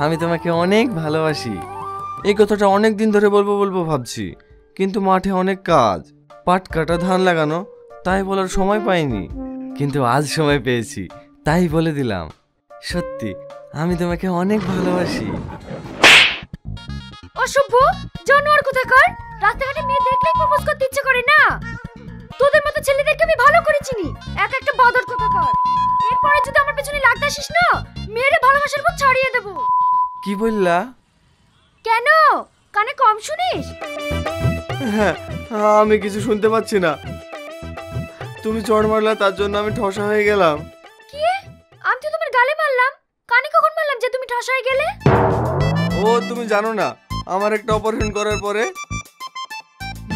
আমি তোমাকে অনেক ভালোবাসি। এই কথাটা অনেক দিন ধরে বলবো বলবো ভাবছি, কিন্তু মাঠে অনেক কাজ, পাট কাটা, ধান লাগানো, তাই বলার সময় পাইনি। কিন্তু আজ সময় পেয়েছি, তাই বলে দিলাম। সত্যি আমি তোমাকে অনেক ভালোবাসি। অসভ্য জানোয়ার কোথাকার! রাস্তাঘাটে মেয়ে দেখলেই প্রপোজ করতে ইচ্ছে করে না। তোদের মতো ছেলেদেরকে আমি ভালো করে চিনি, এক একটা বাদর কোথাকার। এরপরে যদি আমার পেছনে লাগতে আসিস না, মেয়েরে ভালোবাসার পর ছাড়িয়ে দেব। কি বললা? কেন কানে কম শুনিস? হ্যাঁ, আমি কিছু শুনতে পাচ্ছি না। তুমি চড় মারলা, তার জন্য আমি ঠসা হয়ে গেলাম। কি? আমি তো তোমার গালে মারলাম, কানে কখন মারলাম যে তুমি ঠাস হয়ে গেলে? ও তুমি জানো না, আমার একটা অপারেশন করার পরে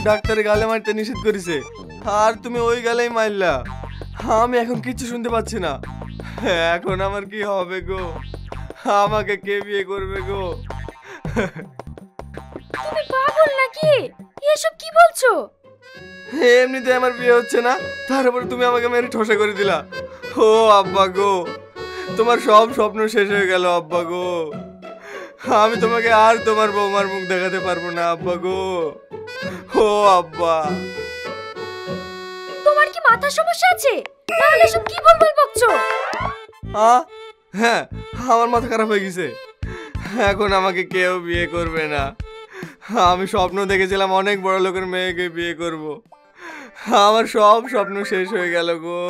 ডাক্তারে গালে মারতে নিষেধ করেছে, আর তুমি ওই গালেই মারলা। আমি এখন কিছু শুনতে পাচ্ছি না। এখন আমার কি হবে গো? আমাকে কে বিয়ে করবে গো? তুমি পাগল নাকি? এসব কি বলছো? এমনিতে আমার বিয়ে হচ্ছে না, তার উপরে তুমি আমাকে মেরে ঠসা করে দিলা। ও আব্বা গো, তোমার সব স্বপ্ন শেষ হয়ে গেল আব্বা গো। আমি তোমাকে আর তোমার বৌমার মুখ দেখাতে পারবো না আব্বা গো। ও আব্বা। তোমার কি মাথার সমস্যা আছে? তাহলে সব কি বলবল বকছো? হ্যাঁ, আমার মাথা খারাপ হয়ে গেছে। এখন আমাকে কেউ বিয়ে করবে না। আমি স্বপ্ন দেখেছিলাম অনেক বড় লোকের মেয়েকে বিয়ে করব। আমার সব স্বপ্ন শেষ হয়ে গেল গো।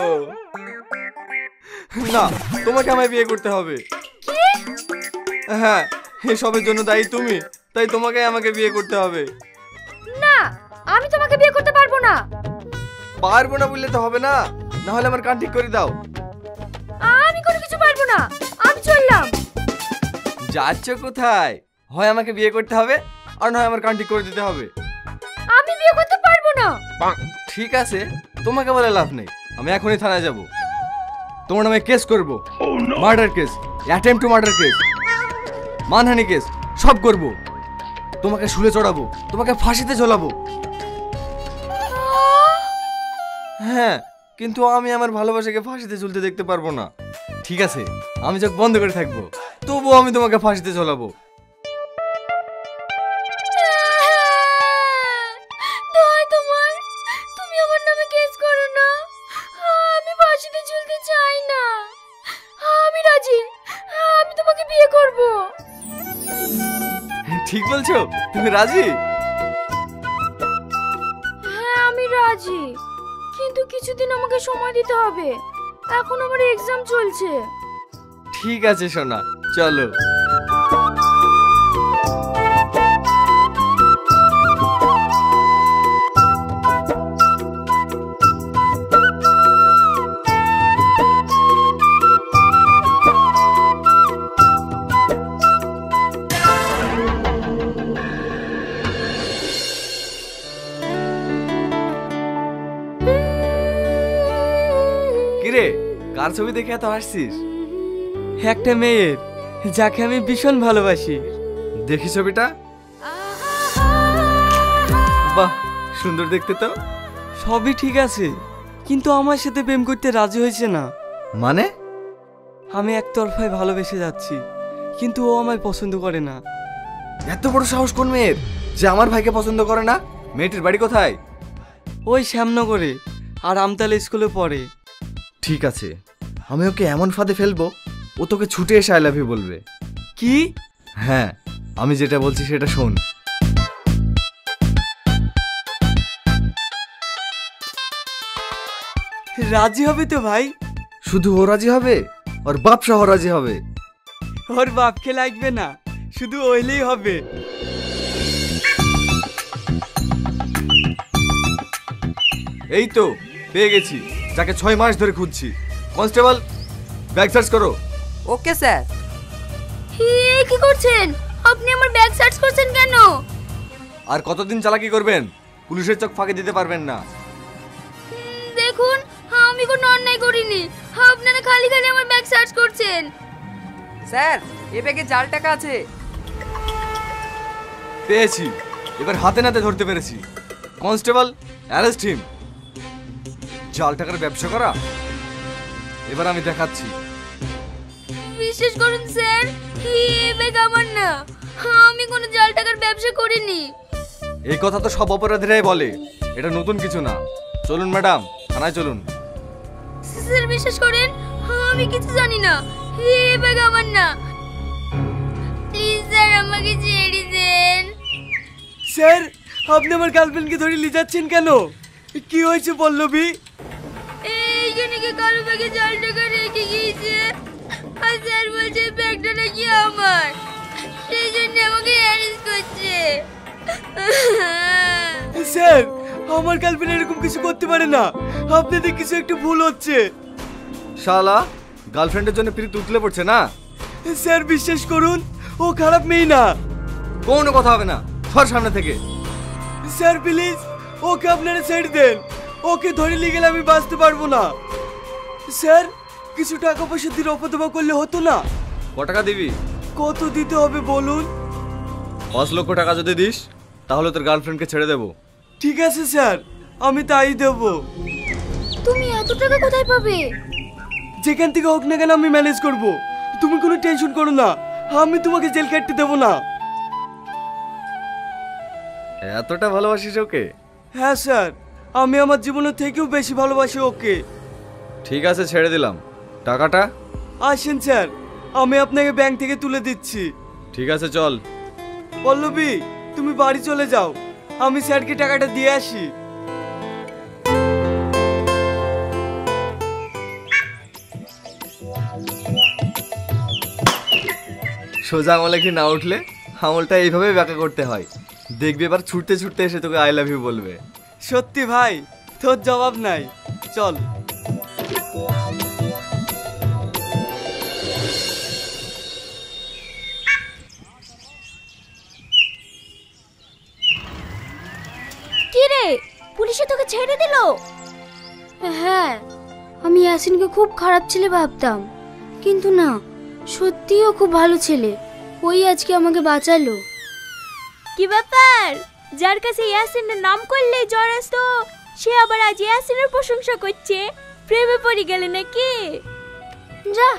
না, তোমাকে আমায় বিয়ে করতে হবে। হ্যাঁ, এসবের জন্য দায়ী তুমি, তাই তোমাকে আমাকে বিয়ে করতে হবে। না, আমি তোমাকে বিয়ে করতে পারবো না। পারবো না বললে তো হবে না, না হলে আমার কান ঠিক করে দাও। আমি কোনো কিছু পারবো না, আমি চললাম। যাচ্ছ কোথায়? হয় আমাকে বিয়ে করতে হবে, আর নয় আমার কান ঠিক করে দিতে হবে। আমি বিয়ে করতে পারবো না। ঠিক আছে, তোমাকে বলে লাভ নেই। আমি এখনই থানায় যাব, তোমার নামে কেস করব। Murder case, attempt to murder case, মানহানি কেস, সব করব। তোমাকে শুলে চড়াবো, তোমাকে ফাঁসিতে ঝোলাবো। হ্যাঁ, কিন্তু আমি আমার ভালোবাসাকে ফাঁসিতে ঝুলতে দেখতে পারবো না। ঠিক আছে, আমি চোখ বন্ধ করে থাকবো, তবুও আমি তোমাকে ফাঁসিতে ঝোলাবো। তুমি আমার নামে কেস করো না, আমি ফাঁসিতে ঝুলতে চাই না। আমি রাজি, আমি তোমাকে বিয়ে করব। ঠিক বলছো? তুমি রাজি? হ্যাঁ আমি রাজি, কিন্তু কিছুদিন আমাকে সময় দিতে হবে। এখন আমার এক্সাম চলছে। ঠিক আছে সোনা, চলো। কিরে, কার ছবি দেখে এত হাসছিস? একটা মেয়ের, যাকে আমি ভীষণ ভালোবাসি। দেখি ছবিটা। বাহ, সুন্দর দেখতে তো। সবই ঠিক আছে, কিন্তু আমার সাথে প্রেম করতে রাজি হয়েছে না। মানে? আমি একতরফায় ভালোবেসে যাচ্ছি, কিন্তু ও আমায় পছন্দ করে না। এত বড় সাহস কোন মেয়ের যে আমার ভাইকে পছন্দ করে না? মেয়েটির বাড়ি কোথায়? ওই শ্যামনগরে, আর আমতলা স্কুলে পড়ে। ঠিক আছে, আমি ওকে এমন ফাঁদে ফেলবো, ও তোকে ছুটে এসে আই লাভ ইউ বলবে। কি? হ্যাঁ, আমি যেটা বলছি সেটা শোন। রাজি হবে তো ভাই? শুধু ও রাজি হবে, ওর বাপ সহ রাজি হবে। ওর বাপকে লাগবে না, শুধু ওইলেই হবে। এই তো পেয়ে গেছি, যাকে 6 মাস ধরে খুঁজছি। কনস্টেবল, ব্যাগ সার্চ করো। Okay sir. কি করছেন আপনি? আমার ব্যাগ সার্চ করছেন কেন? আর কতদিন চালাকি করবেন? পুলিশের চোখ ফাঁকি দিতে পারবেন না। দেখুন, আমি কোনো অন্যায় করিনি, আপনারা খালি খালি আমার ব্যাগ সার্চ করছেন। স্যার, এ ব্যাগে জাল টাকা আছে। পেয়েছি, এবার হাতে নাতে ধরতে পেরেছি। Constable, arrest him. জাল টাকার ব্যবসা করা এবার আমি দেখাচ্ছি। বিশ্বাস করুন স্যার, ব্যাগ আমার না, আমি কোনো জাল টাকার ব্যবসা করিনি। এই কথা তো সব অপরাধীরাই বলে, এটা নতুন কিছু না। চলুন ম্যাডাম, থানায় চলুন। স্যার বিশ্বাস করেন, আমি কিছু জানি না, এই ব্যাগ আমার না। প্লিজ স্যার আমাকে ছেড়ে দেন। স্যার, আপনি আমার গার্লফ্রেন্ডকে ধরে নিয়ে যাচ্ছেন কেন? কি হয়েছে পল্লবী? এইখানে কি কালো ব্যাগে জাল টাকা রেখে গিয়েছে, আর স্যার বলছে ব্যাগটা নাকি আমার, সেই জন্য আমাকে অ্যারেস্ট করছে। স্যার, আমার গার্লফ্রেন্ড এরকম কিছু করতে পারে না, আপনাদের কিছু একটু ভুল হচ্ছে। শালা, গার্লফ্রেন্ডের জন্য প্রীতি উতলে পড়ছে না? স্যার বিশ্বাস করুন, ও খারাপ মেয়ে না। কোনো কথা হবে না, সর সামনে থেকে। স্যার প্লিজ, ওকে আপনারা ছেড়ে দেন, ওকে ধরে নিয়ে গেলে আমি বাঁচতে পারবো না। স্যার, কিছু টাকা পয়সা দিয়ে রফাদফা করলে হতো না? ক টাকা দিবি? কত দিতে হবে বলুন? 5 লক্ষ টাকা যদি দিস তাহলে তোর গার্লফ্রেন্ডকে ছেড়ে দেবো। ঠিক আছে স্যার, আমি তাই দেবো। তুমি এত টাকা কোথায় পাবে? যেখান থেকে হোক না কেন আমি ম্যানেজ করব, তুমি কোনো টেনশন করো না, আমি তোমাকে জেল কাটতে দেবো না। এতটা ভালোবাসিস ওকে? হ্যাঁ স্যার, আমি আমার জীবনের থেকেও বেশি ভালোবাসি ওকে। ঠিক আছে, ছেড়ে দিলাম। টাকাটা? আসেন স্যার, আমি আপনাকে ব্যাংক থেকে তুলে দিচ্ছি। ঠিক আছে, চল। পল্লবী, তুমি বাড়ি চলে যাও, আমি স্যারকে টাকাটা দিয়ে আসি। সোজা আমলে কি না উঠলে আমলটা এইভাবে ব্যাখ্যা করতে হয়। দেখবি এবার ছুটতে ছুটতে এসে তোকে আই লাভ ইউ বলবে। সত্যি ভাই, তোর জবাব নাই। চল। কি রে, পুলিশে তোকে ছেড়ে দিল? হ্যাঁ, আমি ইয়াসিনকে খুব খারাপ ছেলে ভাবতাম, কিন্তু না, সত্যিও খুব ভালো ছেলে। ওই আজকে আমাকে বাঁচালো। কি ব্যাপার, যার কাছে ইয়াসিনের নাম করলেই জ্বর আসতো, সে আবার আজ ইয়াসিনের প্রশংসা করছে? প্রেমে পড়ে গেলে নাকি? যা,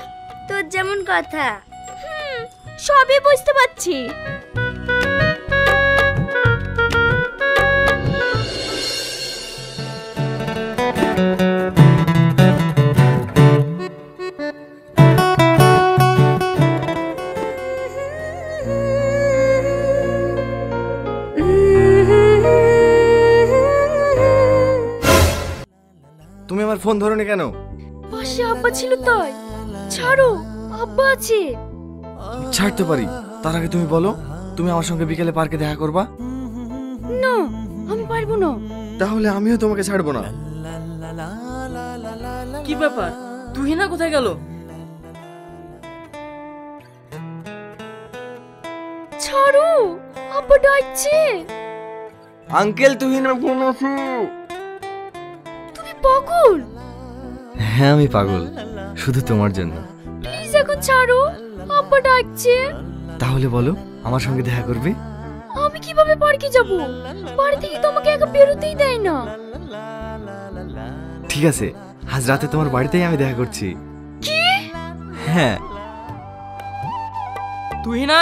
তোর যেমন কথা। সবই বুঝতে পারছি। তুমি আমার ফোন ধরোনি কেন? পাশে আব্বা ছিল তাই। ছাড়ো, আব্বা আছে। ছাড়তে পারি, তার আগে তুমি বলো তুমি আমার সঙ্গে বিকেলে পার্কে দেখা করবা? না, আমি পারবো না। তাহলে আমিও তোমাকে ছাড়বো না। কি ব্যাপার, তুহিনা কোথায় গেল? ছাড়ো, আব্বা ডাকছে। আঙ্কেল, তুহিনা ফোন আছে। তুমি পাগল? হ্যাঁ, আমি পাগল, শুধু তোমার জন্য। প্লিজ এখন ছাড়ো, আব্বা ডাকছে। তাহলে বলো আমার সঙ্গে দেখা করবে? আমি কিভাবে পার্কে যাব? বাড়ি থেকে তোমাকে একা বেরোতেই দেয় না। ঠিক আছে, আজ রাতে তোমার বাড়িতেই আমি দেখা করছি। কি? হ্যাঁ। তুহিনা?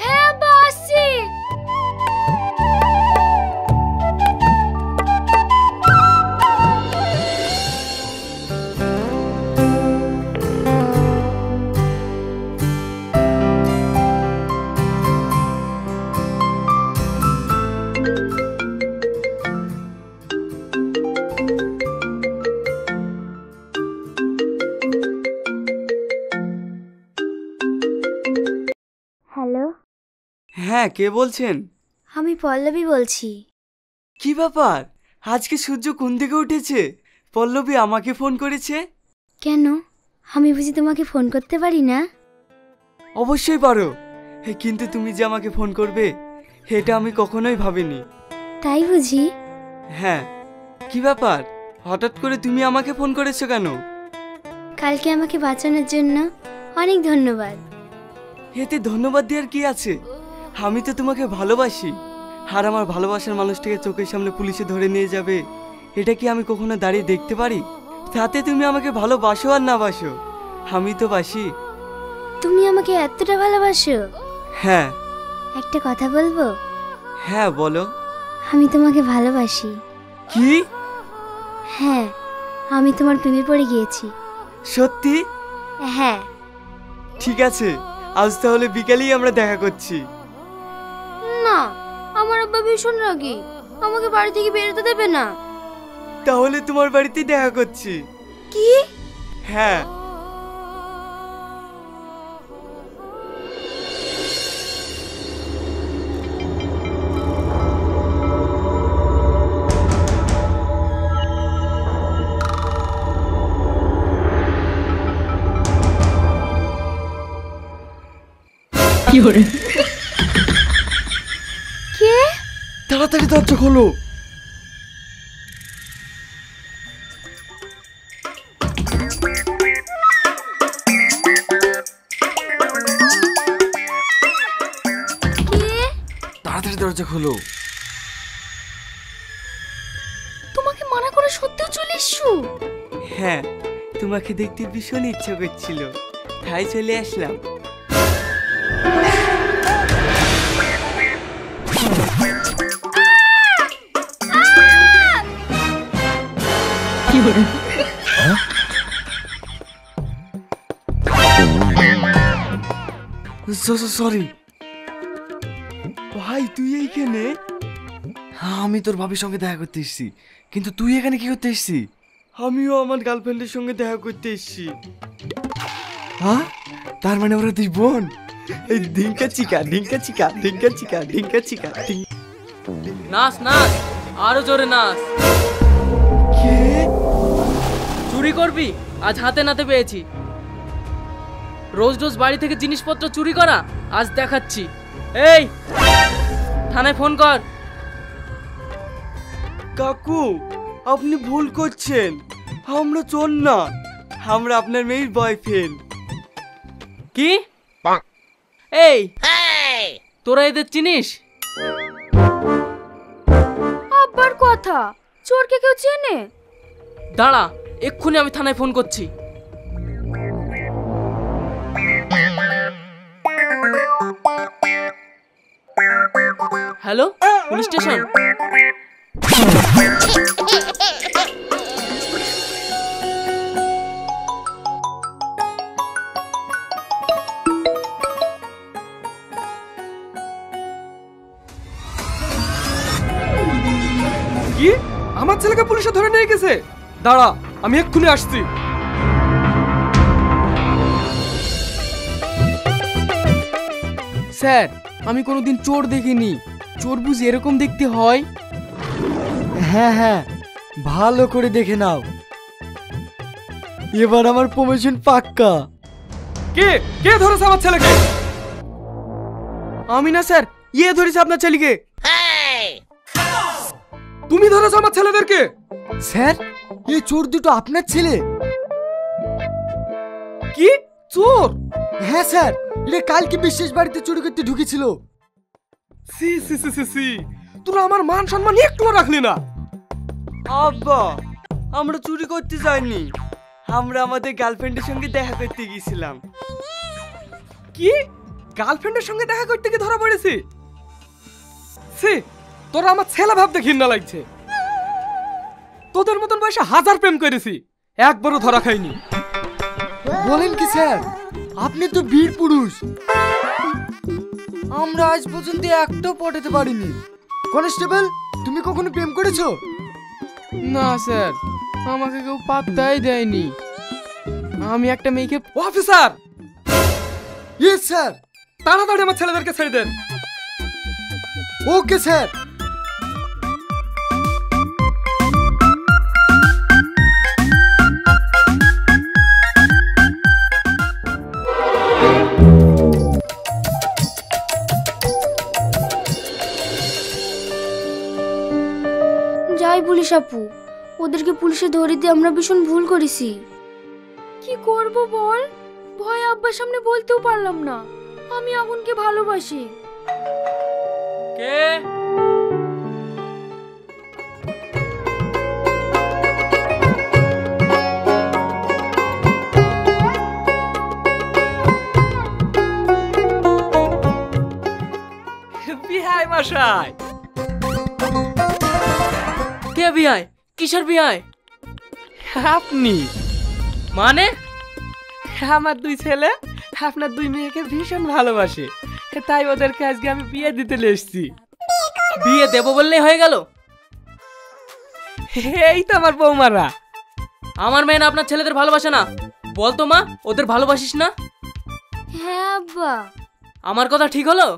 হ্যাঁ আব্বা, আসছি। হ্যালো, হ্যাঁ, কে বলছেন? আমি পল্লবী বলছি। কি ব্যাপার, আজকে সূর্য কোন দিকে উঠেছে? পল্লবী আমাকে ফোন করেছে। কেন, আমি বুঝি তোমাকে ফোন করতে পারি না? অবশ্যই পারো, কিন্তু তুমি যে আমাকে ফোন করবে এটা আমি কখনোই ভাবিনি। তাই বুঝি? হ্যাঁ। কি ব্যাপার, হঠাৎ করে তুমি আমাকে ফোন করেছো কেন? কালকে আমাকে বাঁচানোর জন্য অনেক ধন্যবাদ। এতে ধন্যবাদ দেওয়ার কি আছে? আমি তো তোমাকে ভালোবাসি, আর আমার ভালোবাসার মানুষটাকে চোখের সামনে পুলিশে ধরে নিয়ে যাবে, এটা কি আমি কখনো দাঁড়িয়ে দেখতে পারি? তাতে তুমি আমাকে ভালোবাসো আর না বাসো, আমি তো বাসি। তুমি আমাকে এতটা ভালোবাসো? হ্যাঁ। একটা কথা বলবো? হ্যাঁ বলো। আমি তোমাকে ভালোবাসি। কি? হ্যাঁ, আমি তোমার প্রেমে পড়ে গিয়েছি। সত্যি? হ্যাঁ। ঠিক আছে, আজ তাহলে বিকালেই আমরা দেখা করছি। না, আমার আব্বা ভীষণ রাগী, আমাকে বাড়ি থেকে বেরোতে দেবে না। তাহলে তোমার বাড়িতেই দেখা করছি। কি? হ্যাঁ। কে? তাড়াতাড়ি দরজা খোলো। কে? তাড়াতাড়ি দরজা খোলো। তোমাকে মানা করে সত্যিও চলে এসছো? হ্যাঁ, তোমাকে দেখতে ভীষণ ইচ্ছে করছিল, তাই চলে আসলাম। সরি ভাই তুই এইখানে? আমি তোর ভাবির সঙ্গে দেখা করতে এসেছি, কিন্তু তুই এখানে কি করতে এসেছি? আমিও আমার গার্লফ্রেন্ডের সঙ্গে দেখা করতে এসেছি। হ্যাঁ, তার মানে ওরা দুই বোন। এই ঢিঙ্কা চিকা ঢিঙ্কা চিকা ঢিঙ্কা চিকা ঢিঙ্কা চিকা। নাচ নাচ, আরো জোরে নাচ। কে? চুরি করবি? আজ হাতে নাতে পেয়েছি। রোজ রোজ বাড়ি থেকে জিনিসপত্র চুরি করা আজ দেখাচ্ছি। এই থানায় ফোন কর। কাকু, আপনি ভুল করছেন, আমরা চোর না, আমরা আপনার মেয়ের বয়ফ্রেন্ড। কি? এই তোরা এদের চিনিস? আব্বার কথা, চোরকে কেউ চেনে? দাঁড়া, এক্ষুনি আমি থানায় ফোন করছি। Hello, police station. কি? আমার ছেলেকে পুলিশে ধরে নিয়ে গেছে? দাঁড়া, আমি এক্ষুনি আসছি। স্যার, আমি কোনোদিন চোর দেখিনি। চোর বুঝি এরকম দেখতে হয়? হ্যাঁ হ্যাঁ, ভালো করে দেখে নাও, এবার আমার প্রমোশন পাক্কা। কে কে ধরেছে আমার ছেলেকে? আমি না স্যার, ইয়ে ধরেছে আপনার ছেলেকে। তুমি ধরেছো আমার ছেলেদেরকে? স্যার, এই চোর দুটো আপনার ছেলে? কি চোর? হ্যাঁ স্যার, এটা কালকে বিশেষ বাড়িতে চুরি করতে ঢুকেছিল। সি সি সি সি সি, তোরা আমার মান সম্মান একটুও রাখলি না। আব্বা, আমরা চুরি করতে যাইনি, আমরা আমাদের গার্লফ্রেন্ডের সঙ্গে দেখা করতে গিয়েছিলাম। কি? গার্লফ্রেন্ডের সঙ্গে দেখা করতে গিয়ে ধরা পড়েছি? সি, তোরা আমার ছেলে ভাবতে ঘৃণা লাগছে। তোদের মতন বয়সে হাজার প্রেম করেছি, একবারও ধরা খাইনি। বলেন কি স্যার, আপনি তো বীর পুরুষ, আমরা আজ পর্যন্ত একটাও পটাতে পারিনি। কনস্টেবল, তুমি কখনো প্রেম করেছো? না স্যার, আমাকে কেউ পাত্তাই দেয়নি। আমি একটা মেয়েকে। অফিসার! Yes sir. তাড়াতাড়ি আমার ছেলেদেরকে ছেড়ে দেন। Okay sir. যাই পুলিশ আপু, ওদেরকে পুলিশে ধরে দিয়ে আমরা ভীষণ ভুল করেছি। কি করব বল, ভয় আব্বার সামনে বলতেও পারলাম না আমি আগুনকে ভালোবাসি। কে? মশাই। কে বিয়াই? কিসের বিয়াই? আপনি মানে? আমার দুই ছেলে আপনার দুই মেয়েকে ভীষণ ভালোবাসে, তাই ওদেরকে আজকে আমি বিয়ে দিতে এসেছি। বিয়ে দেবো বললেই হয়ে গেল? এই তো আমার বৌমারা। আমার মেয়ে না আপনার ছেলেদের ভালোবাসে না? বলতো মা, ওদের ভালোবাসিস না? হ্যাঁ আব্বা, আমার কথা ঠিক হলো?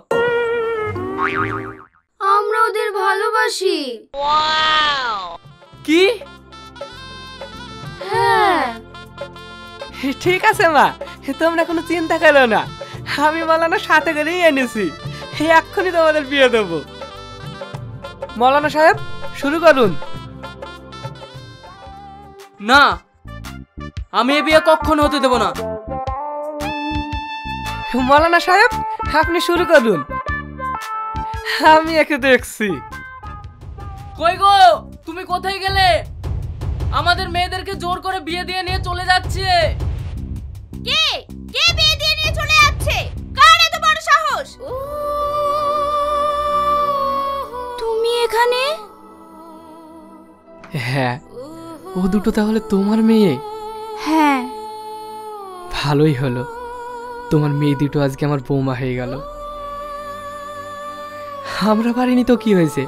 আমরা ওদের ভালোবাসি। কি? হ্যাঁ। ঠিক আছে মা, তোমরা কোনো চিন্তা করো না, আমি মৌলানা সাথে করেই এনেছি, এক্ষুনি তোমাদের বিয়ে দেবো। মৌলানা সাহেব শুরু করুন। না, আমি এ বিয়ে কখনো হতে দেব না। মৌলানা সাহেব আপনি শুরু করুন, আমি একে দেখছি। কই গো, তুমি কোথায় গেলে? আমাদের মেয়েদেরকে জোর করে বিয়ে দিয়ে নিয়ে চলে যাচ্ছে। কে কে বিয়ে দিয়ে নিয়ে চলে যাচ্ছে? কার এত বড় সাহস? তুমি এখানে? হ্যাঁ, ও দুটো তাহলে তোমার মেয়ে? হ্যাঁ। ভালোই হলো, তোমার মেয়ে দুটো আজকে আমার বৌমা হয়ে গেল। আমরা পারিনি তো কি হয়েছে,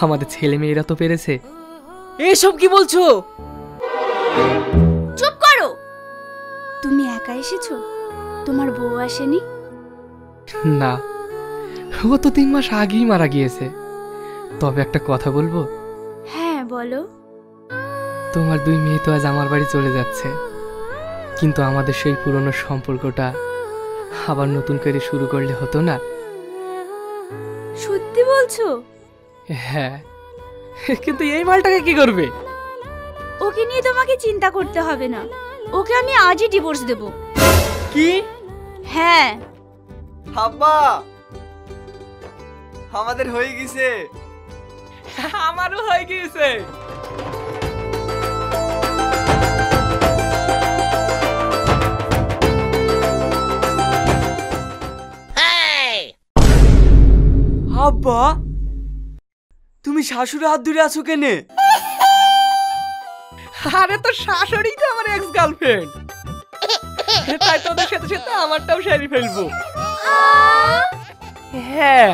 আমাদের ছেলে মেয়েরা তো পেরেছে। এসব কি বলছো? চুপ করো। তুমি একা এসেছো? তোমার বউ আসেনি? না, ও তো 3 মাস আগেই মারা গিয়েছে। তবে একটা কথা বলবো? হ্যাঁ বলো। তোমার দুই মেয়ে তো আজ আমার বাড়ি চলে যাচ্ছে, কিন্তু আমাদের সেই পুরনো সম্পর্কটা আবার নতুন করে শুরু করলে হতো না? সত্যি বলছো? হ্যাঁ, কিন্তু এই মালটাকে কি করবে? ওকে নিয়ে তোমাকে চিন্তা করতে হবে না, ওকে আমি আজই ডিভোর্স দেব। কি? হ্যাঁ। আব্বা, আমাদের হয়ে গেছে। আমারও হয়ে গিয়েছে। আব্বা, তুমি শাশুড়ি হাত ধরে আছো কেনে? আরে তো শাশুড়ি তো আমার এক্স গার্লফ্রেন্ড, তাই তোদের সাথে সাথে আমারটাও সারি ফেলবো। হ্যাঁ।